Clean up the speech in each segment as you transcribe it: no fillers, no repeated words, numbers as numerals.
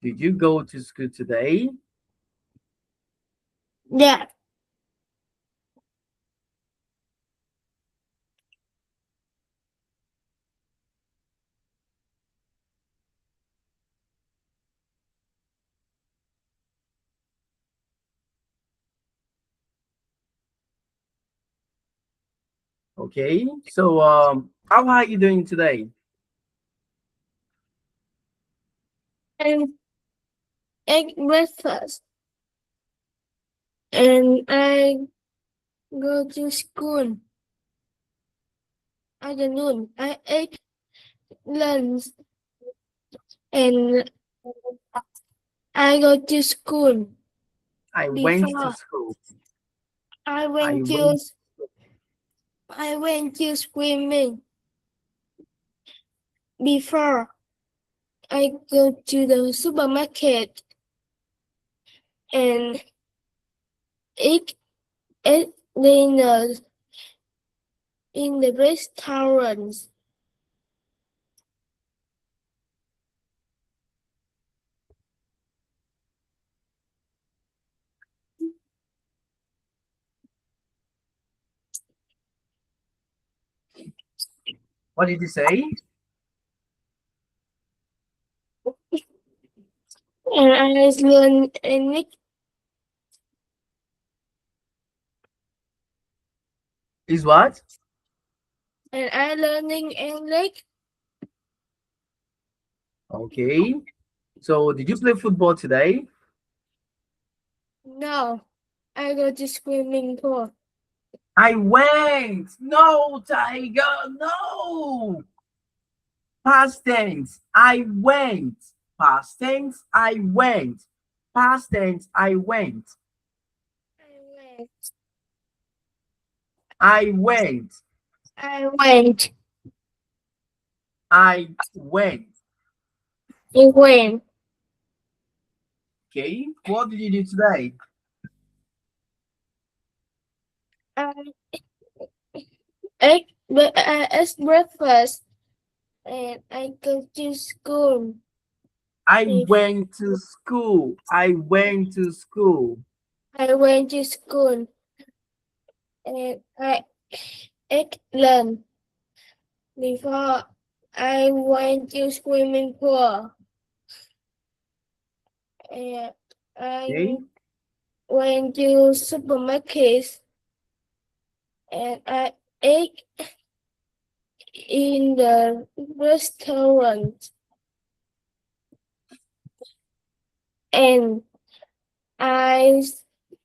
Did you go to school today? Yeah, Okay. So how are you doing today? and ate breakfast, and I go to school. Afternoon, I ate lunch, and I go to school. I went to Before school. I I went to went. I went to swimming. Before I go to the supermarket and eat eat dinner in the restaurants. What did you say? And I learn English Is what? and I learning English. Okay. So did you play football today? No, I go to swimming pool. I went. No, Tiger. No. Past tense. I went. Past tense. I went. Past tense. I went. I went. I went. I went. I went. I went. Okay. What did you do today? I I ate breakfast and I go to school. I If went to school. I went to school. I went to school and I ate lunch before I went to swimming pool and I Okay. went to supermarket and I ate in the restaurant and I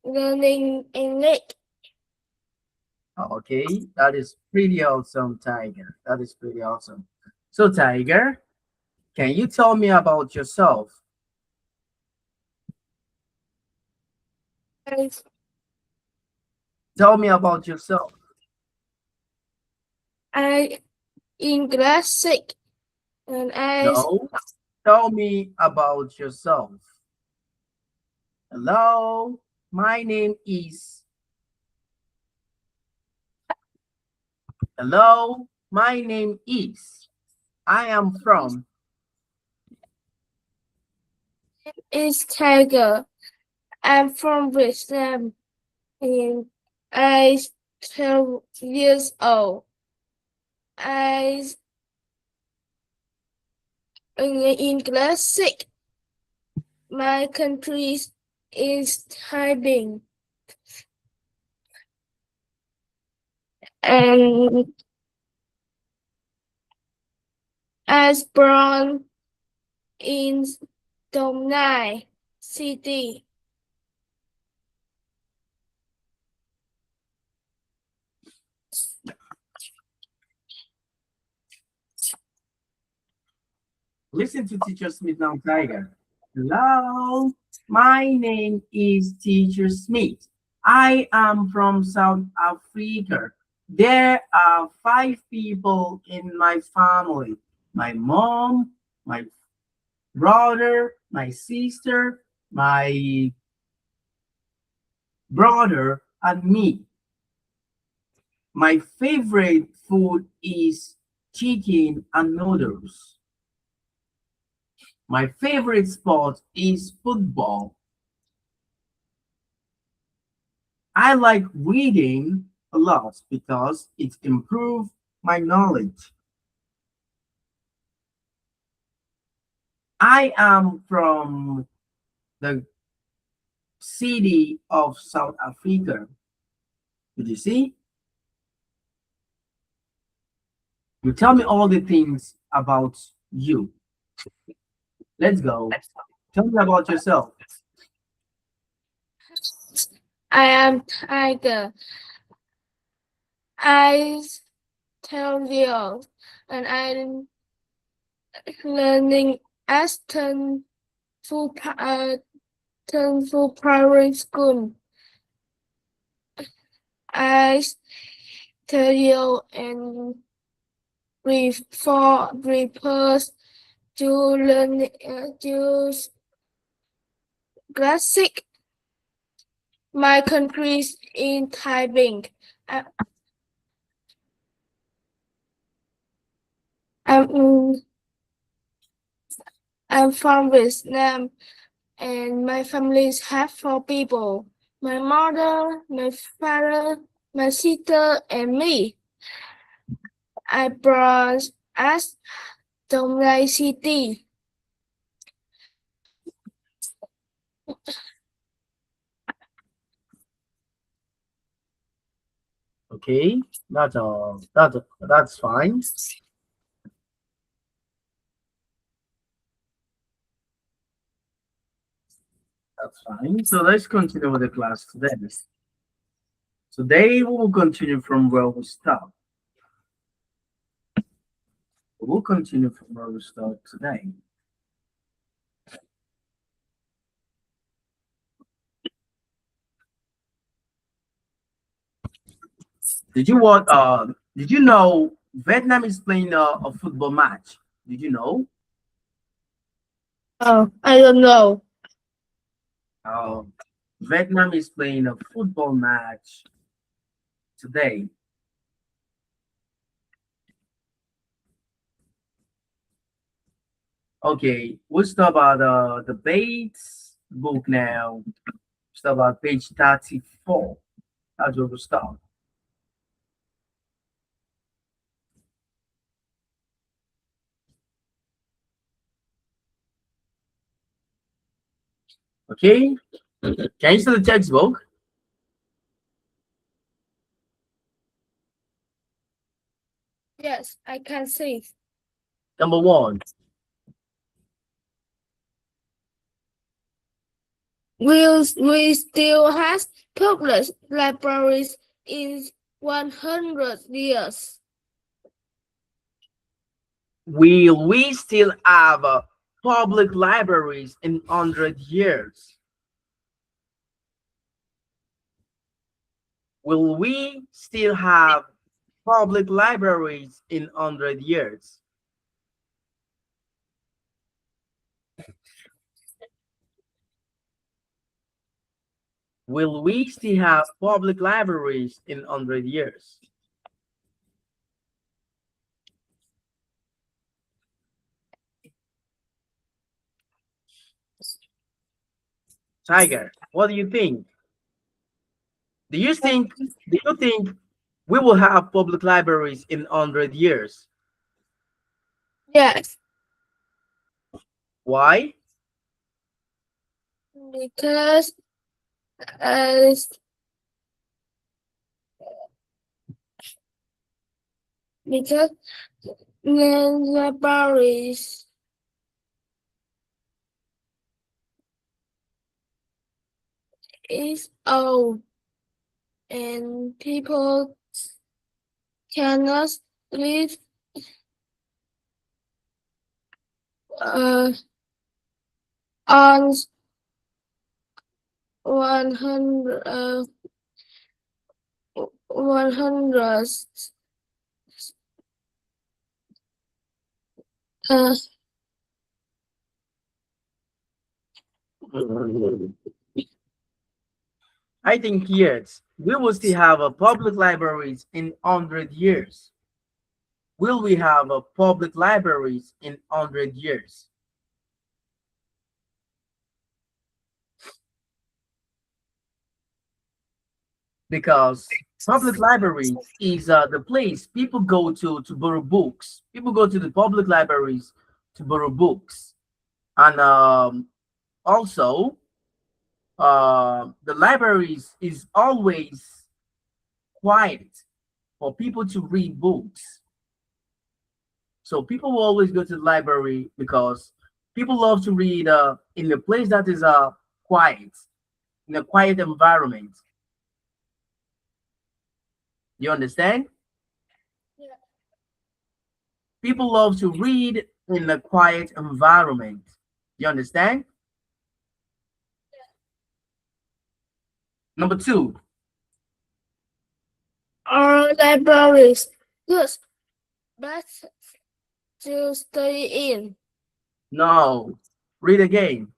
learning English. Okay. That is pretty awesome, Tiger. That is pretty awesome. So, Tiger, can you tell me about yourself? I, Tell me about yourself. I in class 6 and I No. Tell me about yourself. Hello. My name is. Hello. My name is. I am from. is Tiger. I'm from Vietnam and I 12 years old. I in class 6. My country is Thailand and I was born in Dong Nai City. Listen to Teacher Smith now, Tiger. Hello, my name is Teacher Smith. I am from South Africa. There are 5 people in my family: my mom, my brother, my sister, my brother, and me. My favorite food is chicken and noodles. My favorite sport is football. I like reading a lot because it improves my knowledge. I am from the city of South Africa. Did you see? You tell me all the things about you. Let's go. Tell me about yourself. I am Tiger. I tell you, and I'm learning at Full Primary School. I tell you and refers to learn to classic my countries in Taiping. I, I'm, I'm from Vietnam and my family have four people. My mother, my father, my sister, and me. I brought us Donglai City. Okay, that's fine. That's fine. So let's continue with the class today. Today we will continue from where we stopped. We'll continue from where we start today. Did you want did you know Vietnam is playing a football match? Did you know? Oh, I don't know. Uh, Vietnam is playing a football match today. Okay, we'll start about the Bates book now. Start about page 34. That's where we'll start. Okay, can you see the textbook? Yes, I can see. Number one, We still has public libraries in 100 years. will we still have public libraries in 100 years? Will we still have public libraries in 100 years? Will we still have public libraries in 100 years? Tiger, what do you think? Do you think we will have public libraries in 100 years? Yes, Why? because uh, because the libraries is old and people cannot live uh, on 100 100 uh, I think yes, we will still have public libraries in 100 years. Will we have public libraries in 100 years? because public library is the place people go to borrow books. People go to the public libraries to borrow books, and also the libraries is always quiet for people to read books. So people will always go to the library because people love to read in a place that is quiet, in a quiet environment. You understand? Yeah. People love to read in a quiet environment. You understand? Number two, Our libraries good, but to study in. no, read again.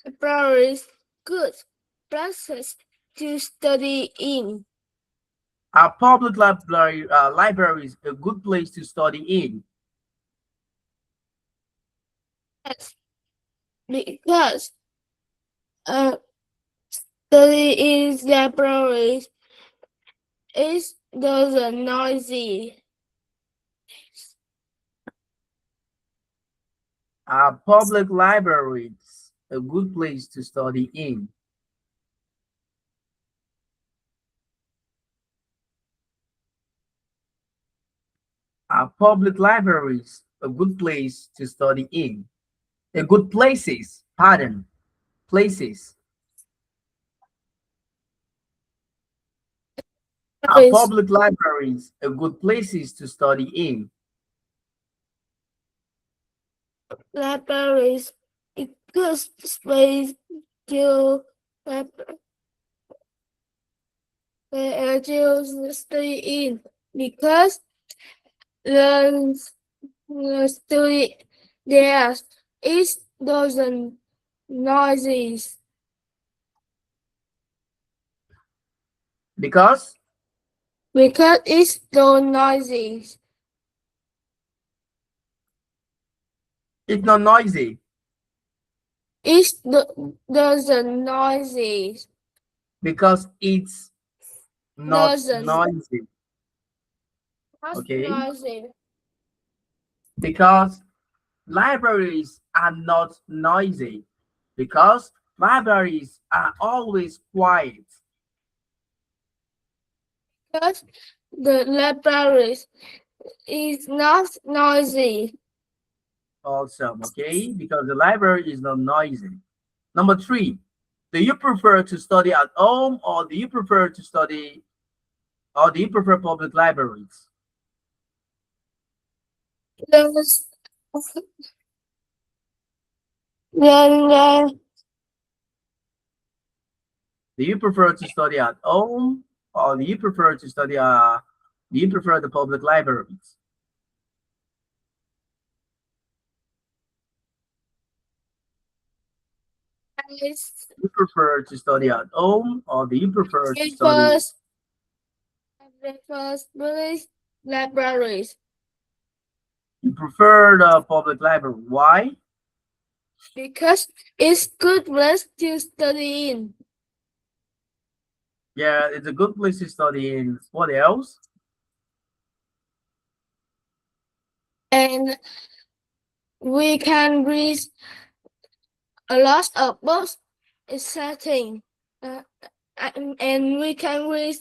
Libraries good places to study in. Our public library is a good place to study in Yes, because uh, study in libraries is those noisy. our public library is a good place to study in. Our public libraries a good place to study in. A good places, pardon, places. Our Libraries, public libraries a good places to study in. libraries is good space to to study in because the study there is dozen noises Because because it's those noises. it's not noisy. It's dozen noises. Because it's not Dozen. noisy. What's Okay? noisy? Because libraries are not noisy. Because libraries are always quiet. Because the libraries is not noisy. Awesome. Okay? Because the library is not noisy. Number three, do you prefer to study at home or do you prefer to study or do you prefer public libraries? There's then Do you prefer to study at home or do you prefer to study do you prefer the public libraries? there's Do you prefer to study at home or do you prefer to study breakfast breakfast village libraries you prefer the public library? Why? because it's good place to study in. Yeah, it's a good place to study in. What else? And we can read a lot of books exciting uh, and we can read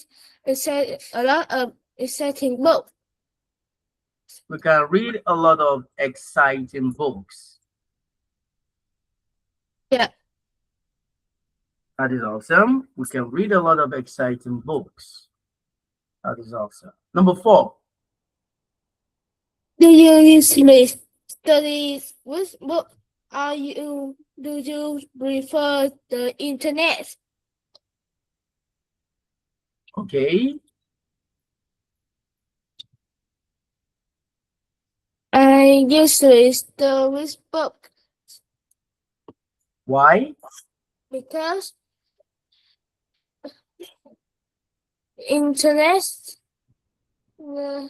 a lot of exciting books. We can read a lot of exciting books. Yeah. That is awesome. We can read a lot of exciting books. That is awesome. Number four, Do you usually study with book? Are you do you prefer the internet? okay. I usually study with book Why? because internet uh,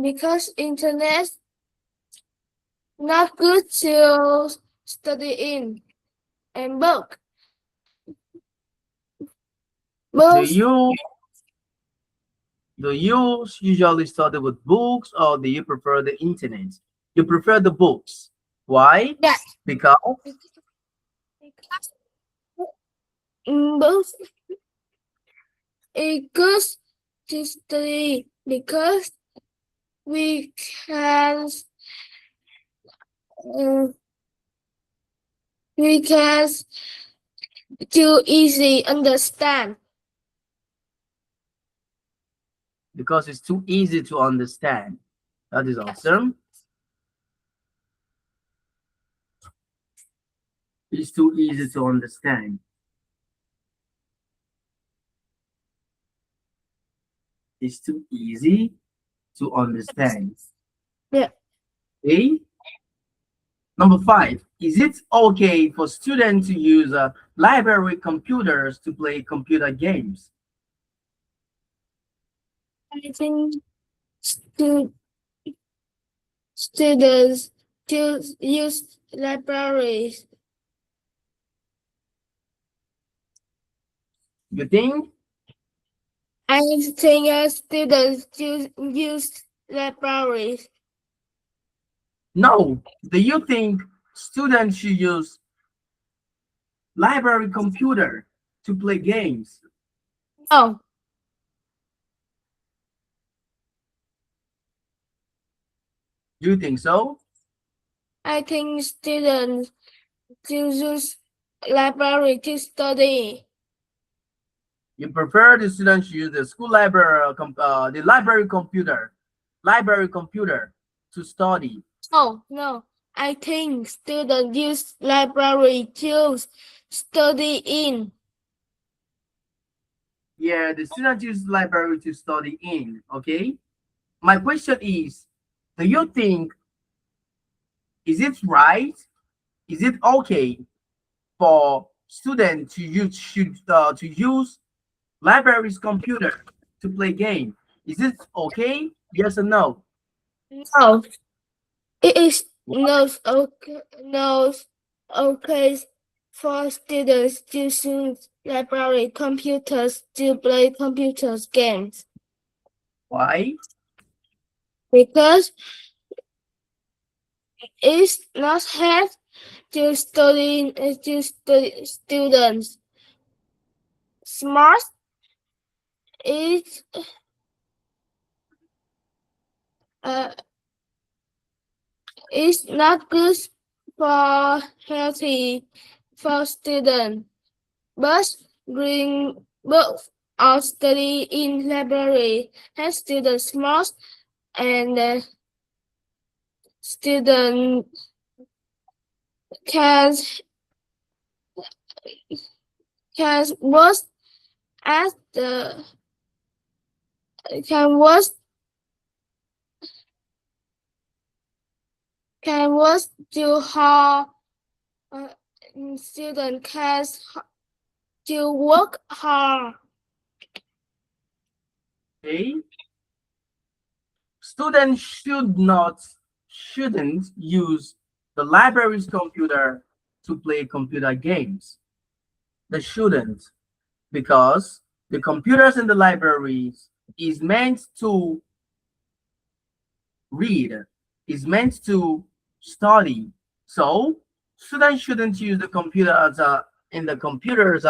because internet not good to study in and book. Do Both. you do you usually study with books or do you prefer the internet? You prefer the books. Why? Yes. Because Both a good to study because we can uh, we can too easy understand. because it's too easy to understand. That is Yes. awesome. It's too easy to understand. It's too easy to understand. Yeah. Okay. Number five, is it okay for students to use library computers to play computer games? I think stu- students to use libraries. You think? I think students to use libraries. No. Do you think students should use library computer to play games? No, Do you think so? I think students to use library to study. You prefer the students use the school library, the library computer to study. No, no. I think students use library to study in. Yeah, the students use library to study in. Okay. My question is, do you think is it right? Is it okay for students to use library's computer to play game? Is it okay? Yes or no? No, it is not okay, not okay for students to use library computers to play computers games Why? because it's not help to study students. Smart is uh, is not good for healthy for students, but bring both our study in library help students smart and student can can work as the can work can work to how uh, student can to work hard. Okay. Students shouldn't use the library's computer to play computer games. They shouldn't because the computers in the libraries is meant to read, is meant to study. So students shouldn't use the computer as a in the computer's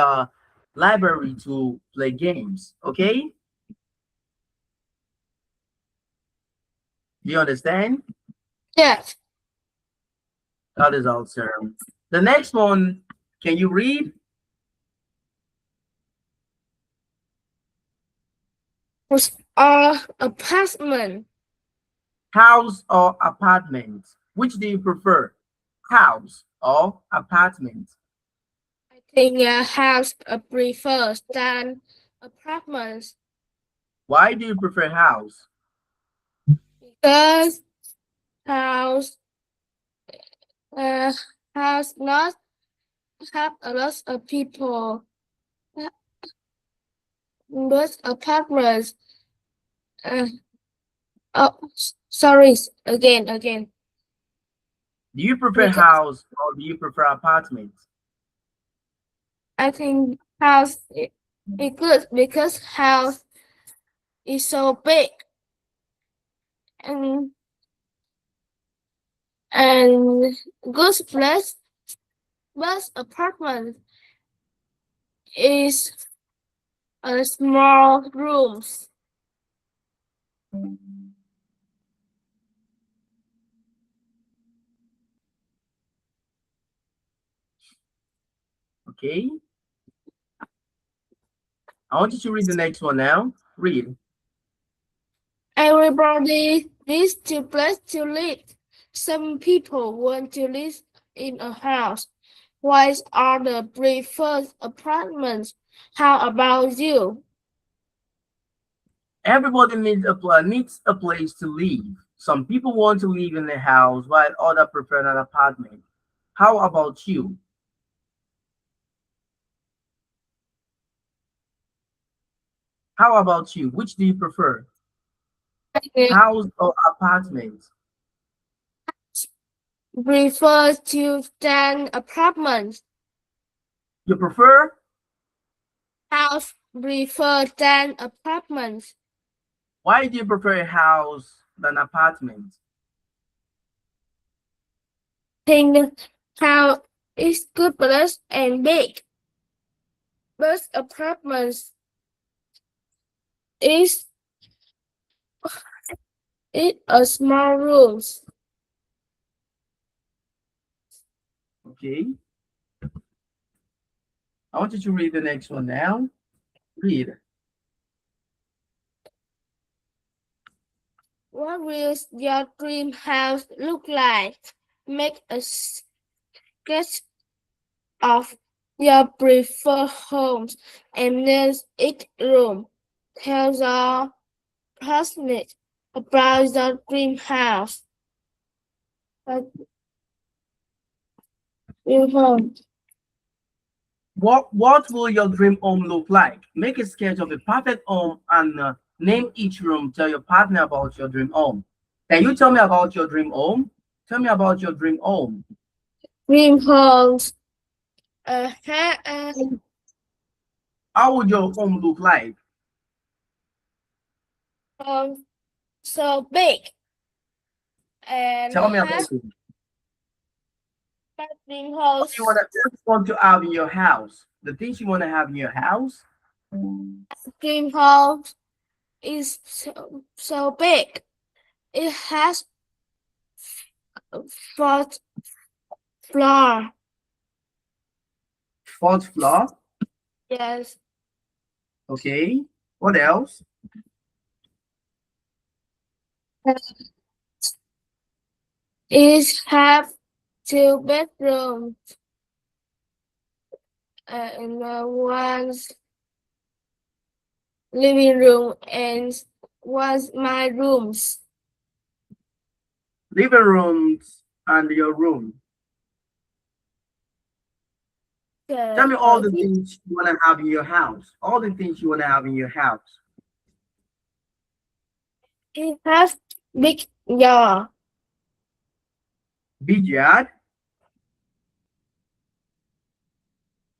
library to play games. Okay, do you understand? Yes. That is also the next one. Can you read? Apartment. House or apartment? Which do you prefer? House or apartment? I think a house prefers than apartments Why do you prefer house? because house uh, house not have a lot of people, but apartments. Uh, oh, sorry, again. Do you prefer Because house or do you prefer apartment? I think house. It's good because house is so big and and good place, but apartment is a small rooms. Okay. I want you to read the next one now. Read. Everybody needs to place to live. Some people want to live in a house, while others prefer apartments. How about you? Everybody needs a place to live. Some people want to live in a house while others prefer an apartment. How about you? How about you? Which do you prefer? I House or apartment? prefer to than apartments. You prefer? House prefer than apartments. Why do you prefer a house than apartment? Think house is good place and big, but apartments is a small rooms. Okay. I want you to read the next one now. Read. What will your dream house look like? Make a sketch of your preferred homes and name each room. Tell the classmates about your dream house. Dream home. What will your dream home look like? Make a sketch of a perfect home and name each room. Tell your partner about your dream home. Can you tell me about your dream home? Tell me about your dream home. Dream homes. How would your home look like? Um, so big and Tell me about has it. dream What do house. what do you want to have in your house? The things you want to have in your house. Dream house is so big. It has fourth floor. Fourth floor. Yes, Okay. What else? it have two bedrooms and one living room and one my rooms. Living rooms and your room. Tell me all the things you want to have in your house. All the things you want to have in your house. It has big yard. Big yard.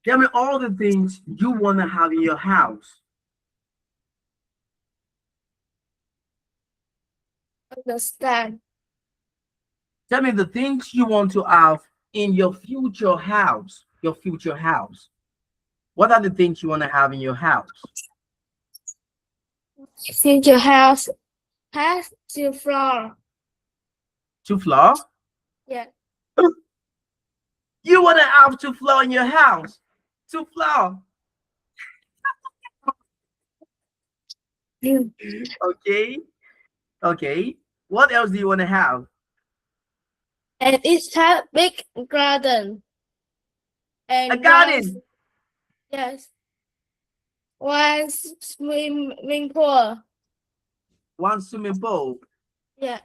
Tell me all the things you want to have in your house. Understand? Tell me the things you want to have in your future house. Your future house. What are the things you want to have in your house? Since your house has two floor. Two floor. Yeah. You want to have two floor in your house. Two floor. Okay. Okay. What else do you want to have? And it has big garden A and garden. yes, one swimming pool. One swimming pool. Yeah,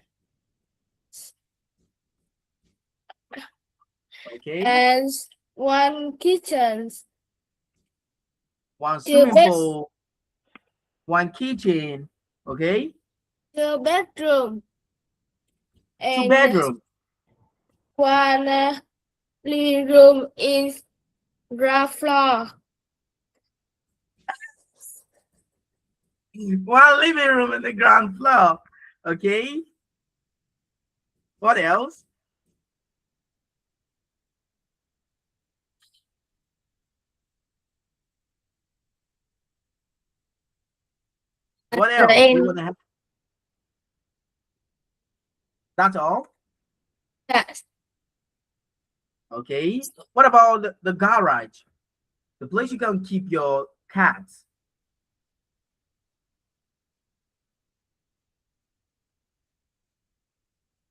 Okay. and one kitchen, One two swimming bed, pool. One kitchen. Okay. two bedroom, Two and bedroom. one living room in ground floor. One living room in the ground floor. Okay. What else? What else do you want And to have? That's all. yes, Okay. What about the garage? The place you can keep your cats.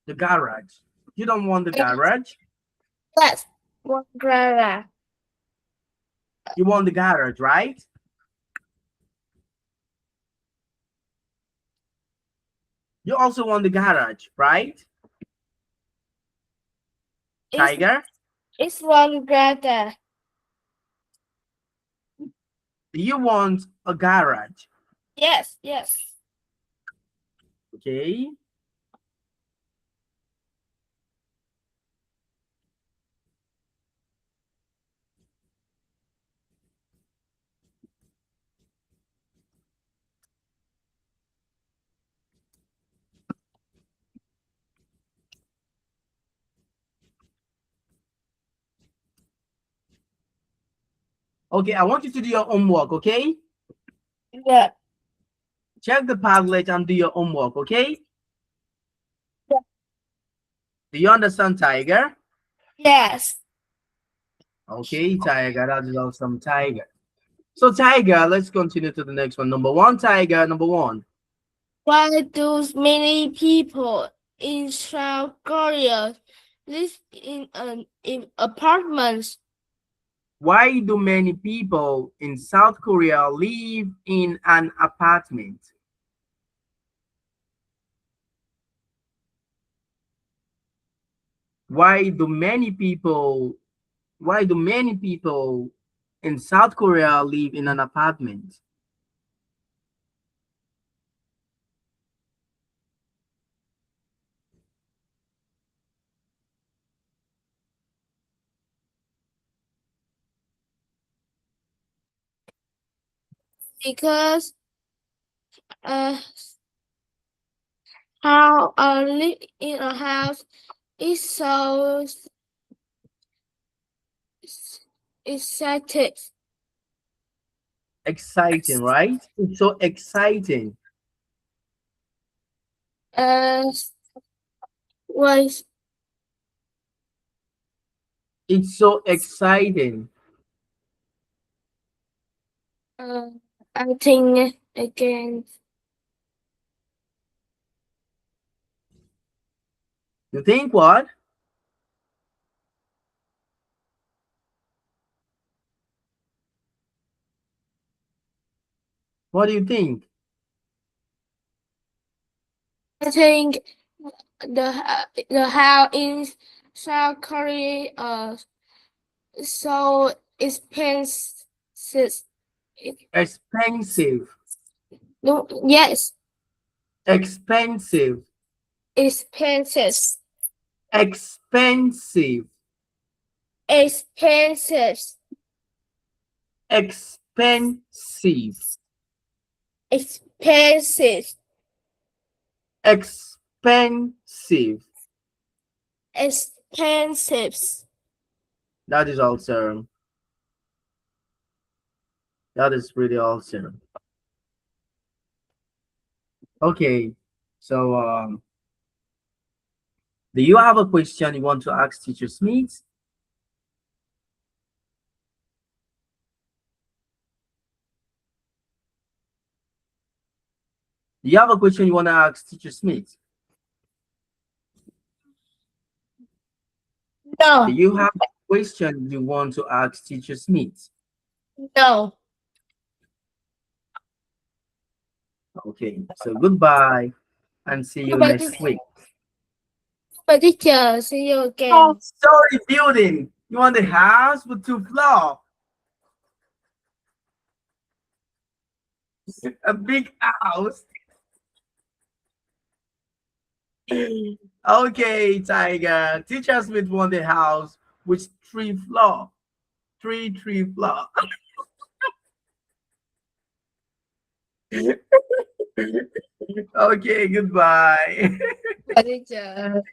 The garage. You don't want the garage. yes, one grandma. You want the garage, right? You also want the garage, right? It's Tiger, it's one grandma. do you want a garage? Yes, yes. Okay. Okay, I want you to do your homework, okay? Yeah. Check the Padlet and do your homework, okay? Yeah. Do you understand, Tiger? Yes. Okay, Tiger, that is awesome, Tiger. So, Tiger, let's continue to the next one. Number one, Tiger, number one. Why do many people in South Korea live in apartments? Why do many people in South Korea live in an apartment? Why do many people why do many people in South Korea live in an apartment? Because uh, how I live in a house is so excited. Exciting, right? It's so exciting. Uh, was It's so exciting. uh, I think again. You think what? What do you think? I think the house in South Korea so expensive. Expensive. No, yes, Expensive. expensive, Expensive. expensive, Expensive. expensive, Expensive. expensive. That is awesome. That is really awesome. Okay. So do you have a question you want to ask Teacher Smith? Do you have a question you want to ask Teacher Smith? Do No, you have a question you want to ask Teacher Smith? no. Okay, so goodbye and see you But next week. teacher, see you Oh, again. story building. You want the house with 2 floors, a big house. Okay, Tiger. Teacher Smith want the house with 3 floors, three floor. Okay, goodbye. Bye, teacher.